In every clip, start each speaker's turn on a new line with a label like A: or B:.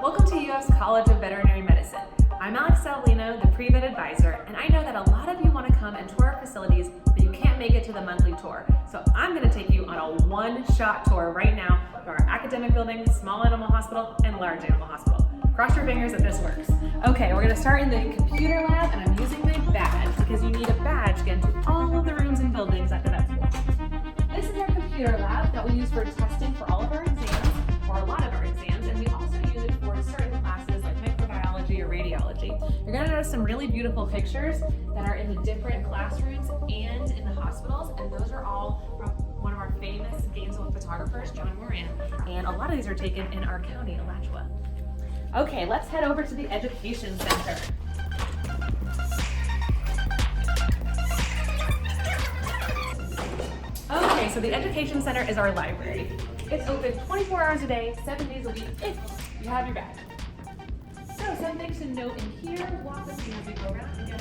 A: Welcome to UF's College of Veterinary Medicine. I'm Alex Salino, the pre-vet advisor, and I know that a lot of you want to come and tour our facilities, but you can't make it to the monthly tour. So I'm going to take you on a one-shot tour right now to our academic building, small animal hospital, and large animal hospital. Cross your fingers that this works. Okay, we're going to start in the computer lab, and I'm using my badge because you need a badge to get into all of the rooms and buildings at the vet school. This is our computer lab that we use for testing for all of our exams, or a lot of our exams, and we also use it for certain classes like microbiology or radiology. You're going to notice some really beautiful pictures that are in the different classrooms and in the hospitals, and those are all from one of our famous Gainesville photographers, John Moran, and a lot of these are taken in our county, Alachua. Okay, let's head over to the Education Center. Okay, so the Education Center is our library. It's open 24 hours a day, 7 days a week, if you have your badge. So some things to note in here, walk us through as we go around. Again,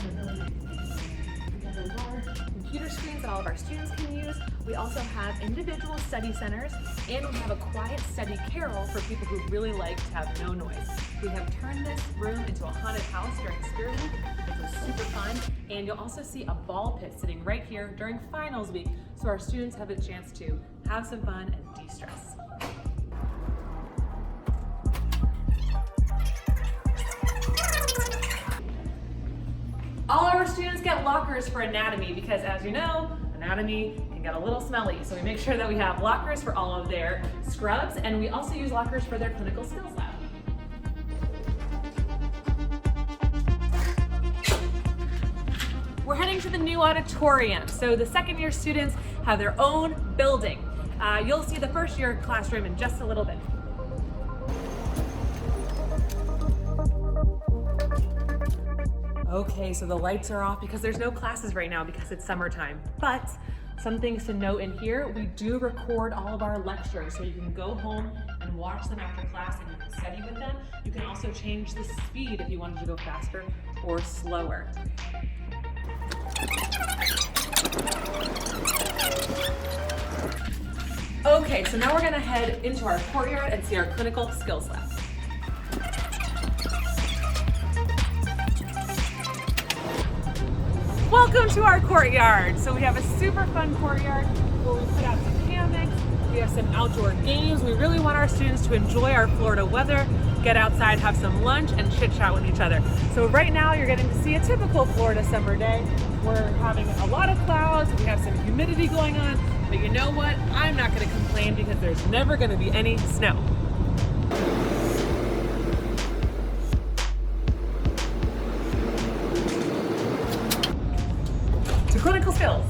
A: we have the large computer screens that all of our students can use. We also have individual study centers, and we have a quiet study carrel for people who really like to have no noise. We have turned this room into a haunted house during Spirit Week, which was super fun. And you'll also see a ball pit sitting right here during finals week, so our students have a chance to have some fun and de-stress. All of our students get lockers for anatomy because, as you know, anatomy can get a little smelly. So we make sure that we have lockers for all of their scrubs, and we also use lockers for their clinical skills lab. We're heading to the new auditorium. So the second year students have their own building. You'll see the first year classroom in just a little bit. Okay, so the lights are off because there's no classes right now because it's summertime. But some things to note in here, we do record all of our lectures, so you can go home and watch them after class and you can study with them. You can also change the speed if you wanted to go faster or slower. Okay, so now we're gonna head into our courtyard and see our clinical skills lab. Welcome to our courtyard. So we have a super fun courtyard where we put out some hammocks, we have some outdoor games. We really want our students to enjoy our Florida weather, get outside, have some lunch, and chit chat with each other. So right now you're getting to see a typical Florida summer day. We're having a lot of clouds, we have some humidity going on, but you know what? I'm not gonna complain because there's never gonna be any snow. To clinical skills.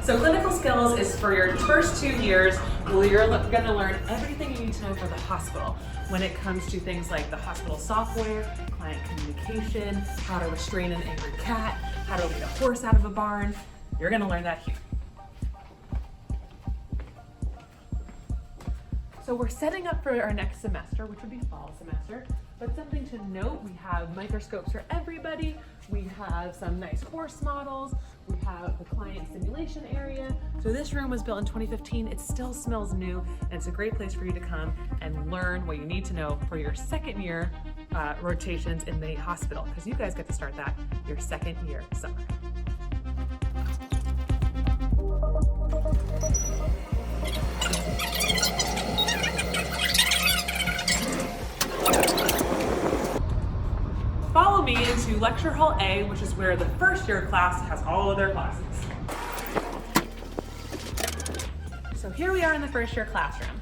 A: So clinical skills is for your first 2 years where you're going to learn everything you need to know for the hospital when it comes to things like the hospital software, client communication, how to restrain an angry cat, how to lead a horse out of a barn. You're going to learn that here. So we're setting up for our next semester, which would be fall semester, but something to note, we have microscopes for everybody, we have some nice horse models, we have the client simulation area. So this room was built in 2015, it still smells new, and it's a great place for you to come and learn what you need to know for your second year rotations in the hospital, because you guys get to start that your second year summer. Follow me into Lecture Hall A, which is where the first year class has all of their classes. So here we are in the first year classroom.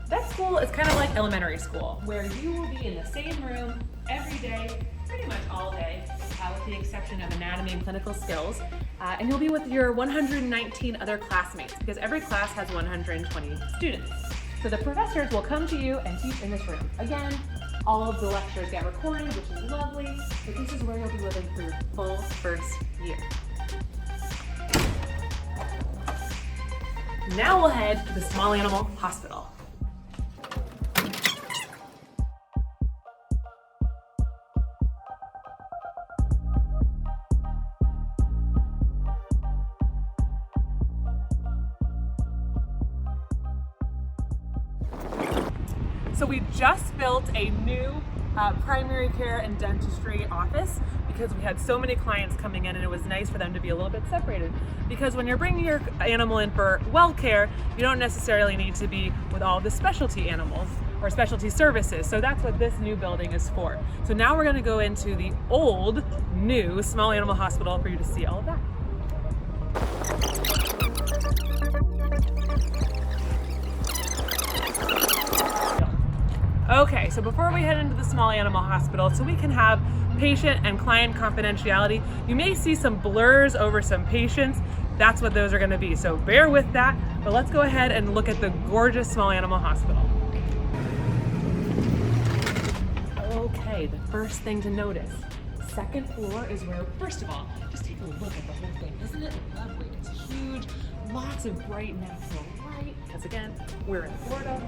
A: Vet school is kind of like elementary school, where you will be in the same room every day, pretty much all day, with the exception of anatomy and clinical skills. And you'll be with your 119 other classmates, because every class has 120 students. So the professors will come to you and teach in this room. Again, all of the lectures get recorded, which is lovely, but this is where you'll be living for your full first year. Now we'll head to the small animal hospital. So we just built a new primary care and dentistry office because we had so many clients coming in, and it was nice for them to be a little bit separated. Because when you're bringing your animal in for well care, you don't necessarily need to be with all the specialty animals or specialty services. So that's what this new building is for. So now we're gonna go into the old, new small animal hospital for you to see all of that. Okay, so before we head into the small animal hospital, so we can have patient and client confidentiality, you may see some blurs over some patients. That's what those are gonna be, so bear with that. But let's go ahead and look at the gorgeous small animal hospital. Okay, the first thing to notice, second floor is where, first of all, just take a look at the whole thing. Isn't it lovely? It's huge, lots of bright natural light, because again, we're in Florida.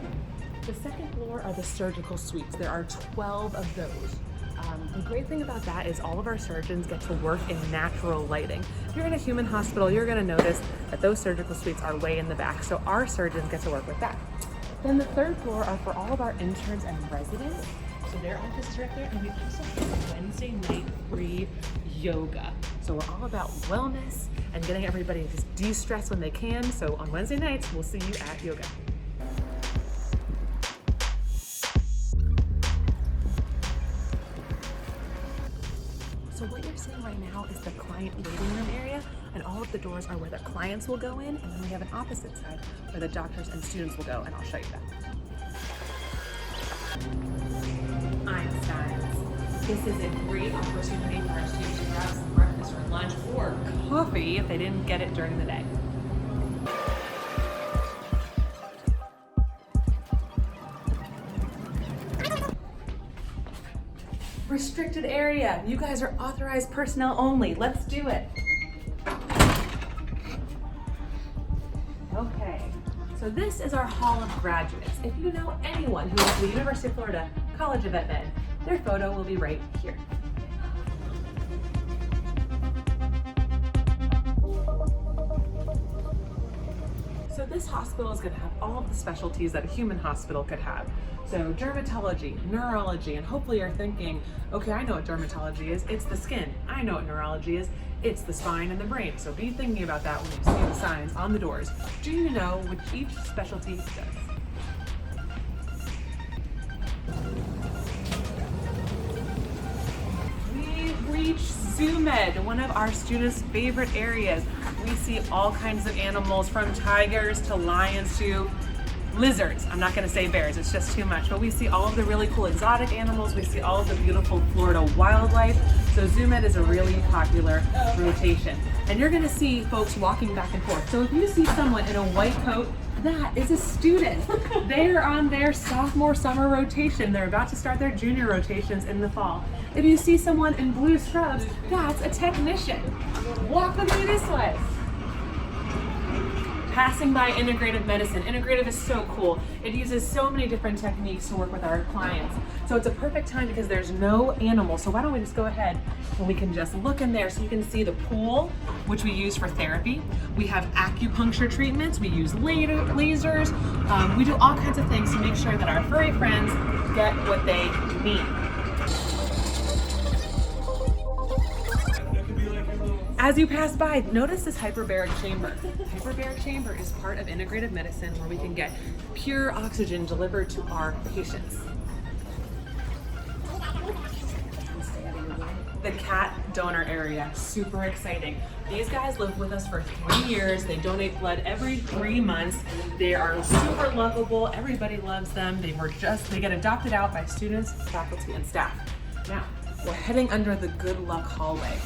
A: The second floor are the surgical suites. There are 12 of those. The great thing about that is all of our surgeons get to work in natural lighting. If you're in a human hospital, you're gonna notice that those surgical suites are way in the back, so our surgeons get to work with that. Then the third floor are for all of our interns and residents. So their office is right there, and we also have Wednesday night free yoga. So we're all about wellness and getting everybody to just de-stress when they can. So on Wednesday nights, we'll see you at yoga. So what you're seeing right now is the client waiting room area, and all of the doors are where the clients will go in, and then we have an opposite side where the doctors and students will go, and I'll show you that. Einstein's. This is a great opportunity for our students to grab some breakfast or lunch or coffee if they didn't get it during the day. Restricted area. You guys are authorized personnel only. Let's do it. Okay, so this is our Hall of Graduates. If you know anyone who went to the University of Florida College of Vet Med, their photo will be right here. So this hospital is going to have all of the specialties that a human hospital could have. So dermatology, neurology, and hopefully you're thinking, okay, I know what dermatology is, it's the skin. I know what neurology is, it's the spine and the brain. So be thinking about that when you see the signs on the doors. Do you know what each specialty does? We've reached ZooMed, one of our students' favorite areas. We see all kinds of animals, from tigers to lions to lizards. I'm not going to say bears, it's just too much, but we see all of the really cool exotic animals. We see all of the beautiful Florida wildlife. So ZooMed is a really popular rotation. And you're going to see folks walking back and forth. So if you see someone in a white coat, that is a student. They're on their sophomore summer rotation. They're about to start their junior rotations in the fall. If you see someone in blue scrubs, that's a technician. Walk with me this way. Passing by Integrative Medicine. Integrative is so cool. It uses so many different techniques to work with our clients. So it's a perfect time because there's no animal. So why don't we just go ahead and we can just look in there so you can see the pool, which we use for therapy. We have acupuncture treatments. We use lasers. We do all kinds of things to make sure that our furry friends get what they need. As you pass by, notice this hyperbaric chamber. The hyperbaric chamber is part of integrative medicine where we can get pure oxygen delivered to our patients. The cat donor area, super exciting. These guys live with us for 3 years. They donate blood every 3 months. They are super lovable. Everybody loves them. They get adopted out by students, faculty, and staff. Now, we're heading under the good luck hallway.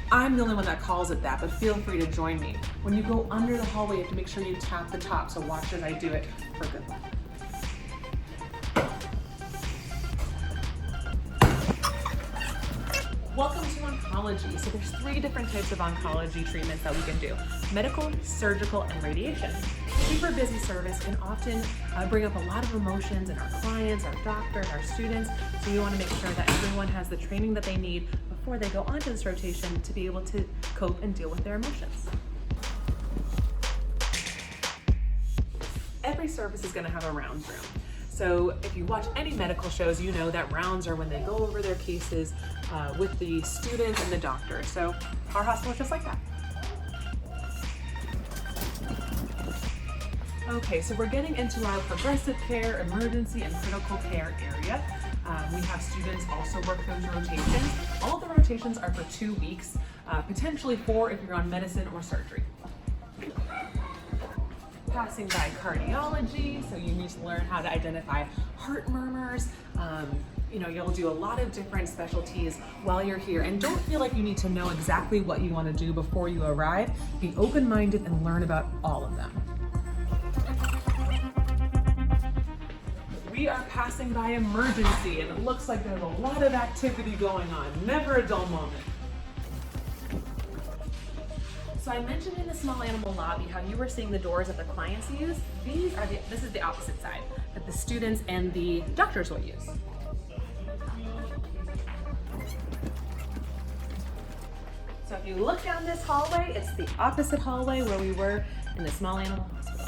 A: I'm the only one that calls it that, but feel free to join me. When you go under the hallway, you have to make sure you tap the top, so watch as I do it for good luck. Welcome to oncology. So there's 3 different types of oncology treatments that we can do: medical, surgical, and radiation. Super busy service can often bring up a lot of emotions in our clients, our doctors, our students. So we want to make sure that everyone has the training that they need before they go onto this rotation to be able to cope and deal with their emotions. Every service is going to have a rounds room. So if you watch any medical shows, you know that rounds are when they go over their cases with the students and the doctor. So our hospital is just like that. Okay, so we're getting into our progressive care, emergency, and critical care area. We have students also work those rotations. All of the rotations are for 2 weeks, potentially 4 if you're on medicine or surgery. Passing by cardiology, so you need to learn how to identify heart murmurs. You'll do a lot of different specialties while you're here, and don't feel like you need to know exactly what you want to do before you arrive. Be open-minded and learn about all of them. We are passing by emergency, and it looks like there's a lot of activity going on. Never a dull moment. So I mentioned in the small animal lobby how you were seeing the doors that the clients use. This is the opposite side that the students and the doctors will use. So if you look down this hallway, it's the opposite hallway where we were in the small animal hospital.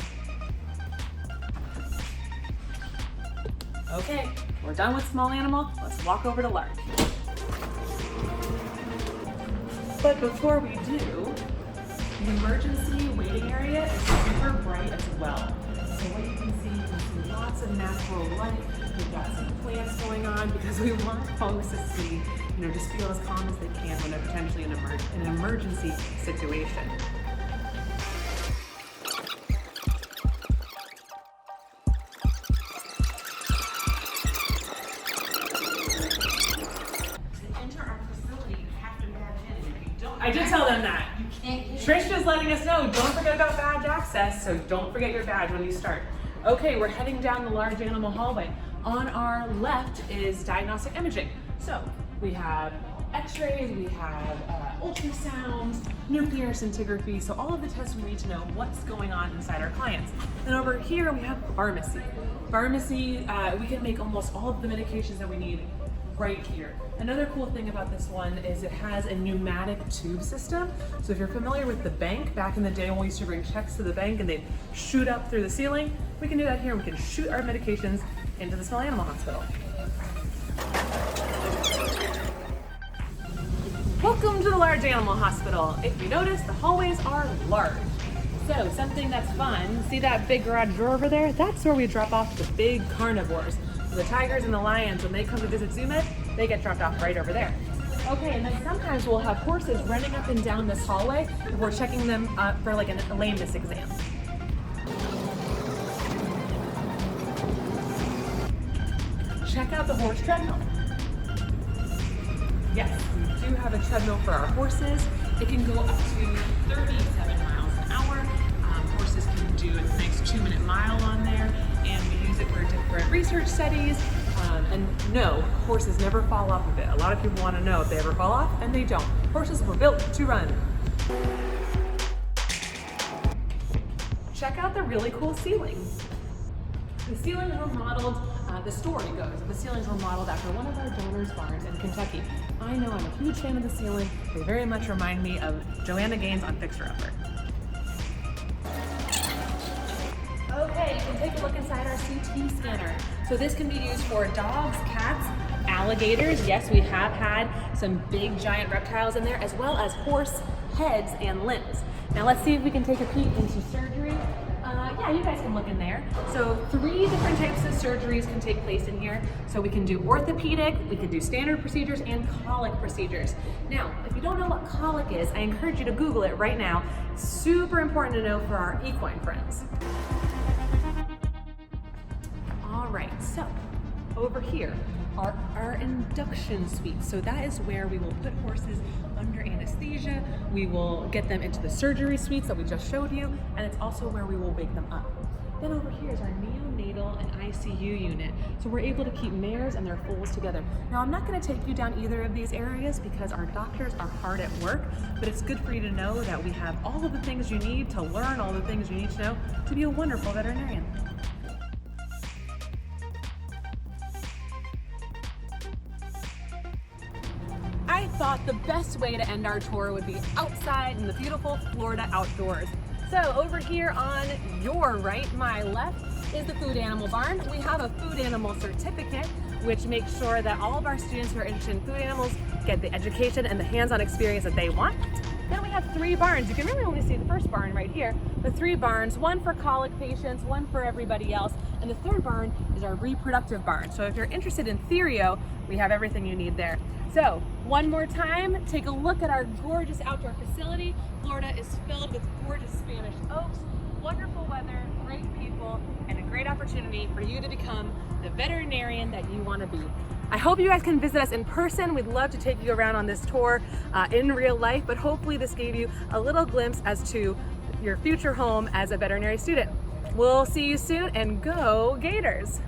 A: Okay, we're done with small animal. Let's walk over to large. But before we do, the emergency waiting area is super bright as well. So what you can see lots of natural light. We've got some plants going on because we want homes to see, just feel as calm as they can when they're potentially in an emergency situation. I did tell them that. Trish is letting us know, don't forget about badge access, so don't forget your badge when you start. Okay, we're heading down the large animal hallway. On our left is diagnostic imaging. So we have x-rays, we have ultrasounds, nuclear scintigraphy, so all of the tests we need to know what's going on inside our clients. And over here we have pharmacy. Pharmacy, we can make almost all of the medications that we need right here. Another cool thing about this one is it has a pneumatic tube system. So if you're familiar with the bank, back in the day when we used to bring checks to the bank and they'd shoot up through the ceiling, we can do that here. We can shoot our medications into the small animal hospital. Welcome to the large animal hospital. If you notice, the hallways are large. So something that's fun, see that big garage door over there? That's where we drop off the big carnivores. So the tigers and the lions, when they come to visit ZooMed, they get dropped off right over there. Okay, and then sometimes we'll have horses running up and down this hallway if we're checking them for like a lameness exam. Check out the horse treadmill. Yes, we do have a treadmill for our horses. It can go up to 37 miles an hour. Horses can do a nice 2-minute mile on there, and we use it for different research studies. And no, horses never fall off of it. A lot of people want to know if they ever fall off, and they don't. Horses were built to run. Check out the really cool ceilings. The ceilings were modeled, the story goes, the ceilings were modeled after one of our donors' barns in Kentucky. I know, I'm a huge fan of the ceiling. They very much remind me of Joanna Gaines on Fixer Upper. Okay, you can take a look inside our CT scanner. So this can be used for dogs, cats, alligators. Yes, we have had some big giant reptiles in there, as well as horse heads and limbs. Now let's see if we can take a peek into surgery. Yeah, you guys can look in there. So 3 different types of surgeries can take place in here. So we can do orthopedic, we can do standard procedures, and colic procedures. Now, if you don't know what colic is, I encourage you to Google it right now. It's super important to know for our equine friends. All right, so over here are our induction suites. So that is where we will put horses under anesthesia. We will get them into the surgery suites that we just showed you, and it's also where we will wake them up. Then over here is our neonatal and ICU unit. So we're able to keep mares and their foals together. Now I'm not gonna take you down either of these areas because our doctors are hard at work, but it's good for you to know that we have all of the things you need to learn, all the things you need to know to be a wonderful veterinarian. I thought the best way to end our tour would be outside in the beautiful Florida outdoors. So over here on your right, my left, is the food animal barn. We have a food animal certificate, which makes sure that all of our students who are interested in food animals get the education and the hands-on experience that they want. Then we have 3 barns. You can really only see the first barn right here, but 3 barns, one for colic patients, one for everybody else, and the 3rd barn is our reproductive barn. So if you're interested in Therio, we have everything you need there. So one more time, take a look at our gorgeous outdoor facility. Florida is filled with gorgeous Spanish oaks, wonderful weather, great people, and a great opportunity for you to become the veterinarian that you want to be. I hope you guys can visit us in person. We'd love to take you around on this tour in real life, but hopefully this gave you a little glimpse as to your future home as a veterinary student. We'll see you soon, and go Gators!